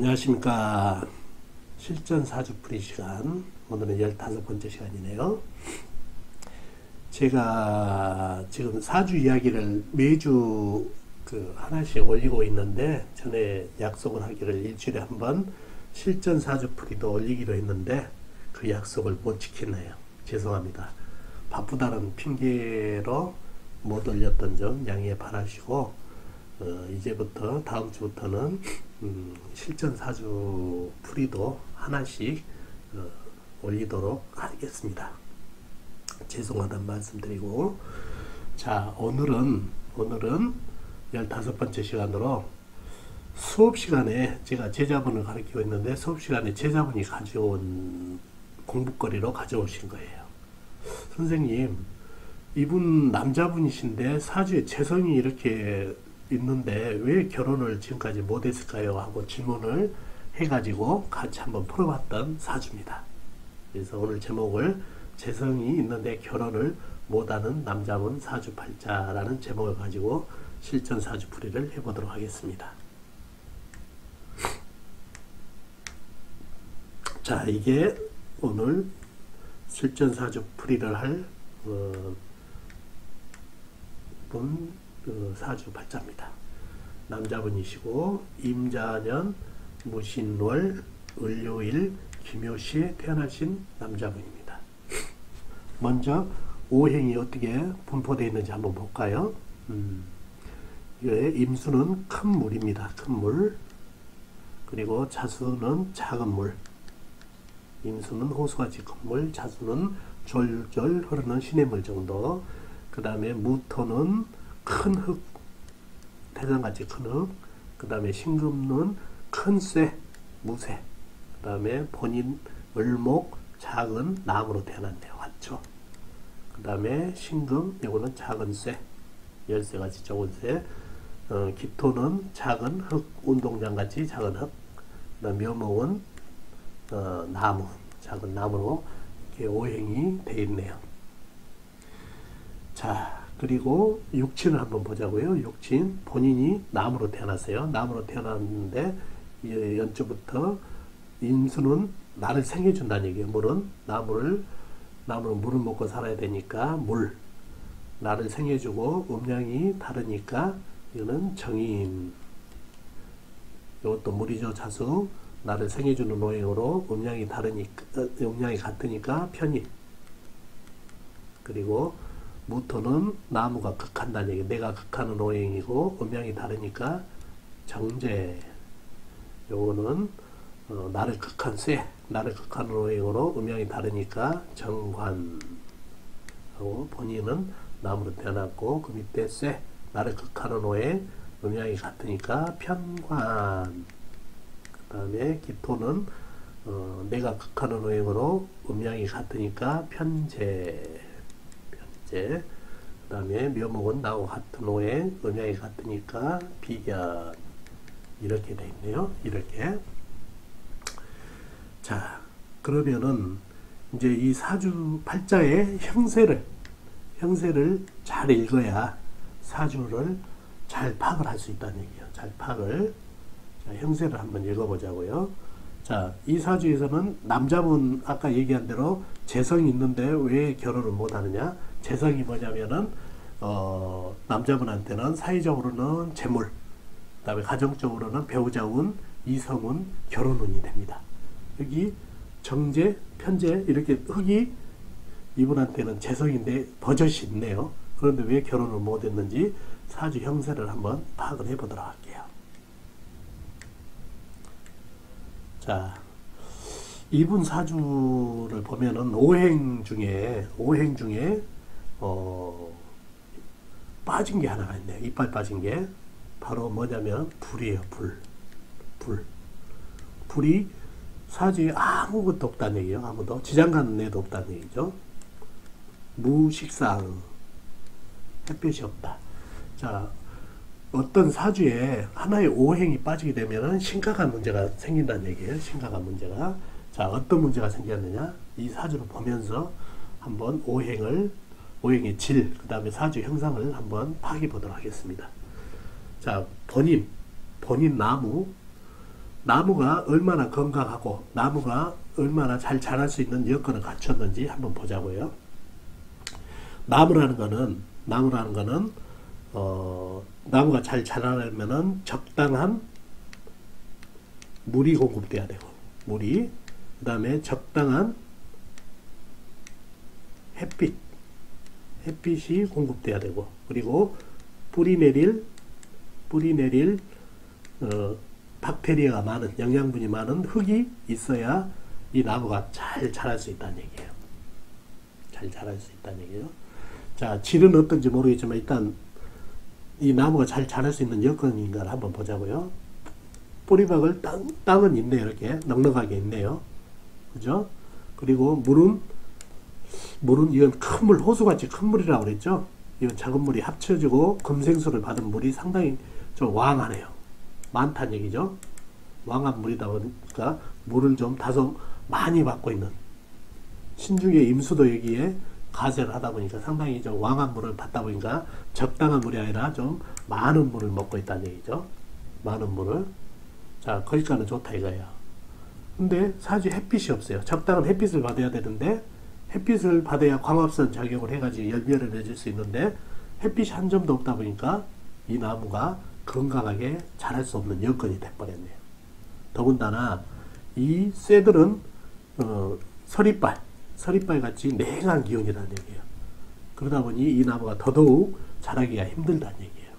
안녕하십니까. 실전 사주풀이 시간, 오늘은 15번째 시간이네요. 제가 지금 사주 이야기를 매주 하나씩 올리고 있는데, 전에 약속을 하기를 일주일에 한 번 실전 사주풀이도 올리기로 했는데 그 약속을 못 지키네요. 죄송합니다. 바쁘다는 핑계로 못 올렸던 점 양해 바라시고, 이제부터 다음 주부터는 실전 사주 풀이도 하나씩 올리도록 하겠습니다. 죄송하다는 말씀드리고, 자, 오늘은 15번째 시간으로 수업 시간에 제가 제자분을 가르치고 있는데, 수업 시간에 제자분이 가져온 공부거리로 가져오신 거예요. 선생님, 이분 남자분이신데 사주에 재성이 이렇게 있는데 왜 결혼을 지금까지 못했을까요? 하고 질문을 해가지고 같이 한번 풀어봤던 사주입니다. 그래서 오늘 제목을 재성이 있는데 결혼을 못하는 남자분 사주팔자라는 제목을 가지고 실전 사주풀이를 해보도록 하겠습니다. 자, 이게 오늘 실전 사주풀이를 할 사주팔자입니다. 남자분이시고 임자년 무신월 을요일 김묘시에 태어나신 남자분입니다. 먼저 오행이 어떻게 분포되어 있는지 한번 볼까요? 임수는 큰 물입니다. 큰 물. 그리고 자수는 작은 물. 임수는 호수같이 큰 물, 자수는 졸졸 흐르는 시냇물 정도. 그 다음에 무토는 큰 흙, 태산같이 큰 흙. 그 다음에 신금은 큰 쇠, 무쇠. 그 다음에 본인 을목, 작은 나무로 태어났네요. 화초. 그 다음에 신금, 이거는 작은 쇠, 열쇠같이 적은 쇠. 기토는 작은 흙, 운동장같이 작은 흙. 그 다음 묘목은 나무, 작은 나무로 이렇게 오행이 되어 있네요. 자, 그리고 육친을 한번 보자고요. 육친, 본인이 나무로 태어났어요. 나무로 태어났는데 연초부터 임수는 나를 생겨준다는 얘기예요. 물은 나무는 물을 먹고 살아야 되니까 물, 나를 생겨주고, 음양이 다르니까 이거는 정인, 이것도 물이죠. 자수, 나를 생겨주는 오행으로 음양이 다르니까, 음양이 같으니까 편입. 그리고 무토는 나무가 극한다는 얘기, 내가 극하는 오행이고 음양이 다르니까 정제. 요거는 나를 극한 쇠, 나를 극하는 오행으로 음양이 다르니까 정관. 하고 본인은 나무로 태어났고 그 밑에 쇠, 나를 극하는 오행, 음양이 같으니까 편관. 그 다음에 기토는 내가 극하는 오행으로 음양이 같으니까 편재. 그 다음에 묘목은 나하고 같은 오행, 음양이 같으니까 비견. 이렇게 돼 있네요. 이렇게. 자, 그러면은 이제 이 사주 팔자의 형세를 잘 읽어야 사주를 잘 파악을 할 수 있다는 얘기예요. 잘 파악을. 자, 형세를 한번 읽어보자고요. 자, 이 사주에서는 남자분 아까 얘기한 대로 재성이 있는데 왜 결혼을 못하느냐? 재성이 뭐냐면은 남자분한테는 사회적으로는 재물, 그 다음에 가정적으로는 배우자운, 이성운, 결혼운이 됩니다. 여기 정제, 편제 이렇게 흙이 이분한테는 재성인데 버젓이 있네요. 그런데 왜 결혼을 못했는지 사주 형세를 한번 파악을 해보도록 할게요. 자, 이분 사주를 보면은 오행 중에 빠진 게 하나가 있네요. 이빨 빠진 게 바로 뭐냐면 불이에요. 불이 사주에 아무것도 없다는 얘기예요. 아무도 지장가는 애도 없다는 얘기죠. 무식상, 햇볕이 없다. 자, 어떤 사주에 하나의 오행이 빠지게 되면 심각한 문제가 생긴다는 얘기예요. 심각한 문제가. 자, 어떤 문제가 생겼느냐? 이 사주를 보면서 한번 오행의 질, 그 다음에 사주 형상을 한번 파악해 보도록 하겠습니다. 자, 본인 나무, 나무가 얼마나 건강하고 나무가 얼마나 잘 자랄 수 있는 여건을 갖췄는지 한번 보자고요. 나무라는 거는 나무가 잘 자라려면은 적당한 물이 공급돼야 되고, 그 다음에 적당한 햇빛이 공급돼야 되고, 그리고 뿌리 내릴 박테리아가 많은, 영양분이 많은 흙이 있어야 이 나무가 잘 자랄 수 있다는 얘기예요. 잘 자랄 수 있다는 얘기예요. 자, 질은 어떤지 모르겠지만 일단 이 나무가 잘 자랄 수 있는 여건인가를 한번 보자고요. 뿌리박을 땅은 있네요. 이렇게 넉넉하게 있네요. 그죠? 그리고 물은 이건 큰 물, 호수같이 큰 물이라고 그랬죠? 이건 작은 물이 합쳐지고 금생수를 받은 물이 상당히 좀 왕하네요. 많다는 얘기죠. 왕한 물이다 보니까 물을 좀 다소 많이 받고 있는, 신중의 임수도 여기에 가세를 하다 보니까 상당히 좀 왕한 물을 받다 보니까 적당한 물이 아니라 좀 많은 물을 먹고 있다는 얘기죠. 많은 물을. 자, 거기까지는 좋다 이거예요. 근데 사실 햇빛이 없어요. 적당한 햇빛을 받아야 되는데, 햇빛을 받아야 광합성 작용을 해가지고 열매를 맺을 수 있는데 햇빛이 한 점도 없다 보니까 이 나무가 건강하게 자랄 수 없는 여건이 돼버렸네요. 더군다나 이 쇠들은 서리빨 같이 냉한 기온이라는 얘기예요. 그러다 보니 이 나무가 더더욱 자라기가 힘들다는 얘기예요.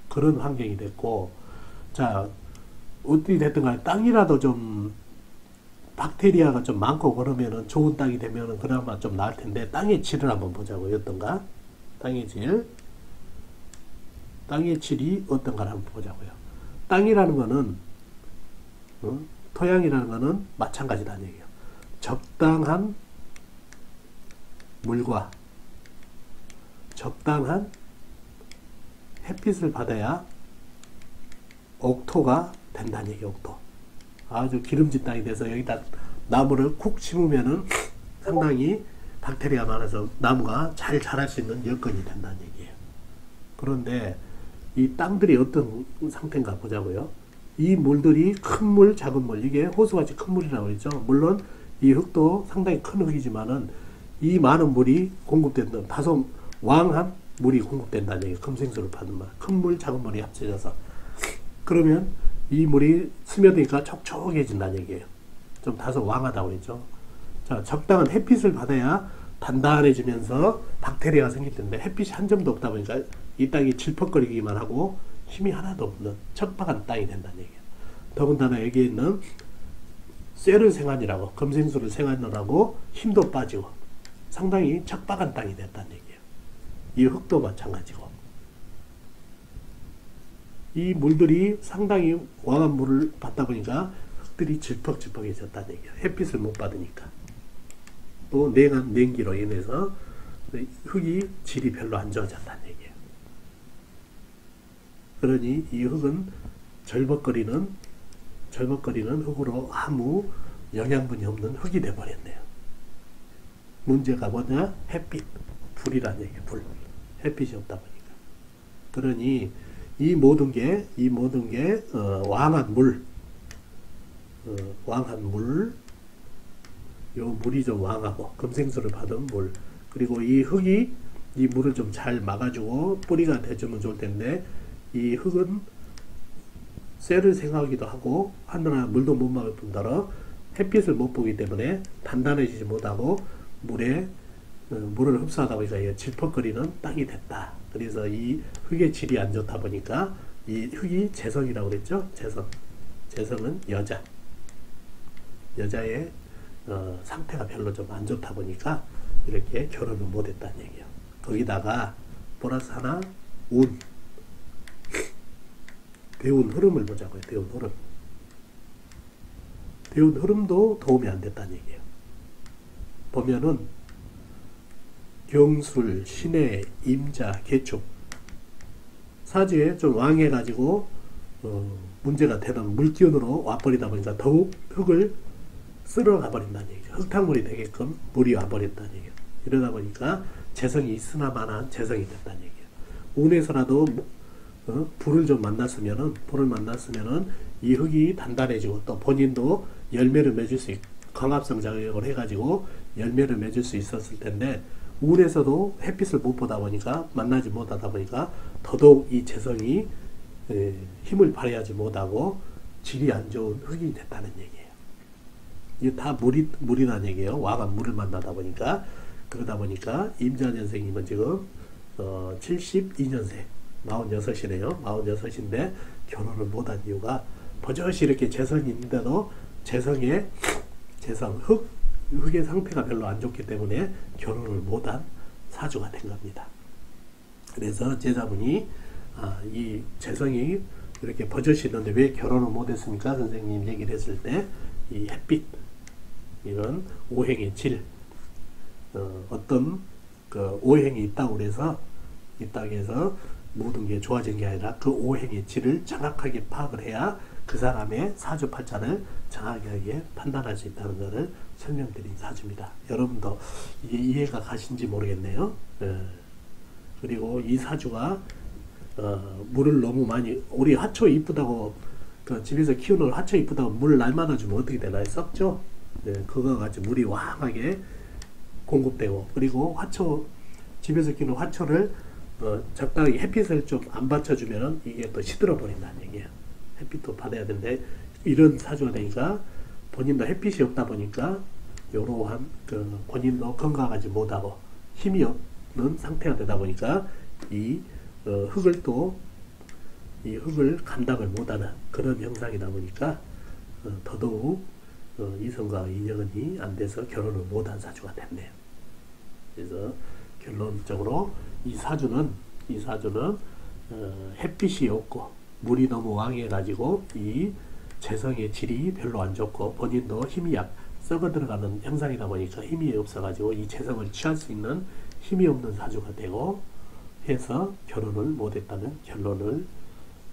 그런 환경이 됐고, 자, 어떻게 됐든 간에 땅이라도 좀 박테리아가 좀 많고 그러면은 좋은 땅이 되면은 그나마 좀 나을 텐데, 땅의 질을 한번 보자고요. 어떤가? 땅의 질이 어떤가를 한번 보자고요. 땅이라는 거는, 토양이라는 거는 마찬가지다는 얘기예요. 적당한 물과 적당한 햇빛을 받아야 옥토가 된다는 얘기예요. 옥토. 아주 기름진 땅이 돼서 여기다 나무를 쿡 심으면은 상당히 박테리아가 많아서 나무가 잘 자랄 수 있는 여건이 된다는 얘기예요. 그런데 이 땅들이 어떤 상태인가 보자고요. 이 물들이 큰 물, 작은 물, 이게 호수같이 큰 물이라고 했죠. 물론 이 흙도 상당히 큰 흙이지만은 이 많은 물이 공급된다, 다소 왕한 물이 공급된다는 얘기예요. 금생수를 받는 말. 큰 물, 작은 물이 합쳐져서. 그러면 이 물이 스며드니까 촉촉해진다는 얘기예요. 좀 다소 왕하다고 그랬죠. 자, 적당한 햇빛을 받아야 단단해지면서 박테리아가 생길 텐데 햇빛이 한 점도 없다 보니까 이 땅이 질퍽거리기만 하고 힘이 하나도 없는 척박한 땅이 된다는 얘기예요. 더군다나 여기에 있는 쇠를 생하느라고, 금생수를 생하느라고 힘도 빠지고 상당히 척박한 땅이 됐다는 얘기예요. 이 흙도 마찬가지고. 이 물들이 상당히 왕한 물을 받다 보니까 흙들이 질퍽질퍽해졌다는 얘기예요. 햇빛을 못 받으니까. 또 냉한 냉기로 인해서 흙이 질이 별로 안 좋아졌다는 얘기예요. 그러니 이 흙은 절벅거리는 흙으로 아무 영양분이 없는 흙이 되어버렸네요. 문제가 뭐냐? 햇빛, 불이라는 얘기예요. 불. 햇빛이 없다 보니까. 그러니 이 모든 게 왕한 물, 요 물이 좀 왕하고 금생수를 받은 물, 그리고 이 흙이 이 물을 좀 잘 막아주고 뿌리가 돼주면 좋을 텐데 이 흙은 쇠를 생하기도 하고 하느라 물도 못 막을 뿐더러 햇빛을 못 보기 때문에 단단해지지 못하고 물을 흡수하다 보니까 질퍽거리는 땅이 됐다. 그래서 이 흙의 질이 안 좋다 보니까 이 흙이 재성이라고 그랬죠. 재성은 여자의 상태가 별로 좀 안 좋다 보니까 이렇게 결혼을 못했다는 얘기예요. 거기다가 플러스 하나 대운 흐름을 보자고요. 대운 흐름도 도움이 안 됐다는 얘기예요. 보면은 경술, 신해, 임자, 개축 사주에 좀 왕해가지고 문제가 되던 물기운으로 와버리다 보니까 더욱 흙을 쓸어가 버린다는 얘기죠. 흙탕물이 되게끔 물이 와버렸다는 얘기예요. 이러다 보니까 재성이 있으나마나 재성이 됐다는 얘기예요. 운에서라도 불을 좀 만났으면은 이 흙이 단단해지고 또 본인도 열매를 맺을 수 광합성 작용을 해가지고 열매를 맺을 수 있었을 텐데 우울에서도 햇빛을 못 보다 보니까 만나지 못하다 보니까 더더욱 이 재성이 힘을 발휘하지 못하고 질이 안 좋은 흙이 됐다는 얘기예요. 이게 다 물이라는 얘기예요. 와가 물을 만나다 보니까. 그러다 보니까 임자년 선생님은 지금 72년생 46이네요. 46인데 결혼을 못한 이유가 버젓이 이렇게 재성이 있는데도 흙의 상태가 별로 안 좋기 때문에 결혼을 못한 사주가 된 겁니다. 그래서 제자분이 이 재성이 이렇게 버젓이 있는데 왜 결혼을 못했습니까? 선생님 얘기를 했을 때 이 햇빛 이런 오행의 질 어떤 그 오행이 있다고 해서 모든 게 좋아진 게 아니라 그 오행의 질을 정확하게 파악을 해야 그 사람의 사주팔자를 정확하게 판단할 수 있다는 것을 설명드린 사주입니다. 여러분도 이게 이해가 가신지 모르겠네요. 그리고 이 사주가 물을 너무 많이 우리 화초 이쁘다고 집에서 키우는 화초 이쁘다고 물 날마다 주면 어떻게 되나요? 썩죠? 그거 같이 물이 왕하게 공급되고 그리고 집에서 키우는 화초를 적당히 햇빛을 좀 안 받쳐주면 이게 또 시들어 버린다는 얘기예요. 햇빛도 받아야 되는데 이런 사주가 되니까 본인도 햇빛이 없다 보니까 이러한 본인도 건강하지 못하고 힘이 없는 상태가 되다 보니까 이 흙을 감당을 못하는 그런 형상이다 보니까 더더욱 이성과 인연이 안 돼서 결혼을 못한 사주가 됐네요. 그래서 결론적으로 이 사주는 햇빛이 없고 물이 너무 왕해 가지고 이 재성의 질이 별로 안 좋고 본인도 힘이 썩어 들어가는 형상이다 보니까 힘이 없어 가지고 이 재성을 취할 수 있는 힘이 없는 사주가 되고 해서 결혼을 못했다는 결론을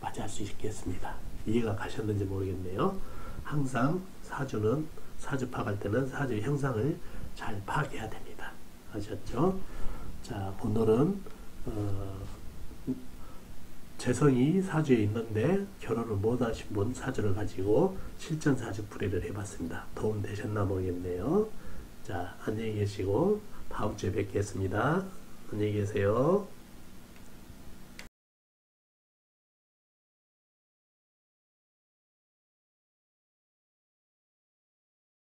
맞이할 수 있겠습니다. 이해가 가셨는지 모르겠네요. 항상 사주 파악할 때는 사주의 형상을 잘 파악해야 됩니다. 아셨죠? 자, 오늘은 재성이 사주에 있는데 결혼을 못하신 분 사주를 가지고 실전 사주 풀이를 해봤습니다. 도움 되셨나 모르겠네요. 자, 안녕히 계시고 다음 주에 뵙겠습니다. 안녕히 계세요.